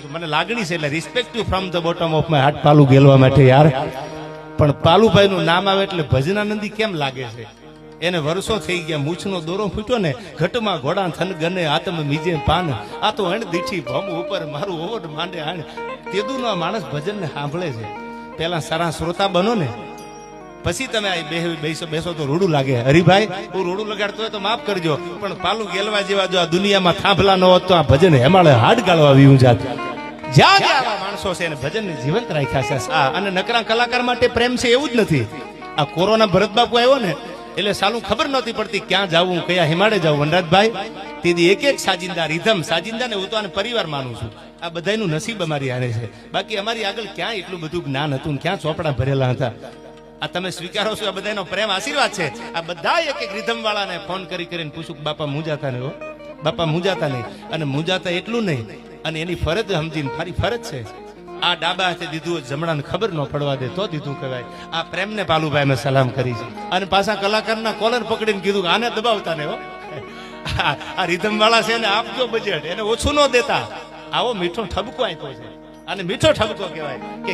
છું, મને લાગણી છે, એટલે respect from the bottom of my heart પાલુ ગેલવા માટે યાર. પણ પાલુભાઈ નું નામ આવે એટલે ભજનાનંદી કેમ લાગે છે? એને વર્ષો થઈ ગયા, મૂછનો દોરો ફૂટ્યો ને, ઘટમાં ઘોડા થન ગને આતમ મીજે પાન, આ તો હણ દીઠી ભમ ઉપર મારું ઓવડ માંડે હાણ. તેદુનો આ માણસ ભજનને સાંભળે છે. પેલા સારા શ્રોતા બનો ને, પછી તમે બેસો તો રૂડું લાગે. હરિભાઈ, હું રૂડું લગાડતો હોય તો માફ કરજો, પણ પાલુ ગેલવા જેવા જો આ દુનિયામાં થાંભલા ન હોત તો આ ભજન હેમાળે હાડ ગાળવા આવ્યું જાત. જ્યાં આવા માણસો છે એને ભજનને જીવંત રાખ્યા છે. અને નકરા કલાકાર માટે પ્રેમ છે એવું જ નથી. આ કોરોના ભરત બાપુ આવ્યો ને એટલે સાલું ખબર નહોતી પડતી ક્યાં જવું, કયા હિમાડે જવું. વનરાજભાઈ તેથી એક એક સાજિંદા રીધમ સાજિંદા ને હું તો આને પરિવાર માનું છું. આ બધાનું નસીબ અમારી આને છે. બાકી અમારી આગળ ક્યાં એટલું બધું જ્ઞાન હતું, ક્યાં ચોપડા ભરેલા હતા. આ તમે સ્વીકારો છો, આ બધાનો પ્રેમ આશીર્વાદ છે. આ બધા એક એક રીધમ વાળાને ફોન કરીને પૂછું કે બાપા મૂંઝાતા નહીં, બાપા મૂંઝાતા નહીં. અને મૂંઝાતા એટલું નહીં, અને એની ફરજ સમજીને મારી ફરજ છે. આ ડાબા હાથે દીધું, જમણાને ખબર ન પડવા દે તો દીધું કહેવાય. આ પ્રેમને પાલુભાઈ મેં સલામ કરી છે. અને પાછા કલાકારના કોલર પકડીને કીધું કે આને દબાવતા ને હો, આ રીધમ વાળા છે એને આપજો બજેટ, એને ઓછું ન દેતા. આવો મીઠો ઠબકો આપ્યો છે, અને મીઠો ઠબકો કહેવાય કે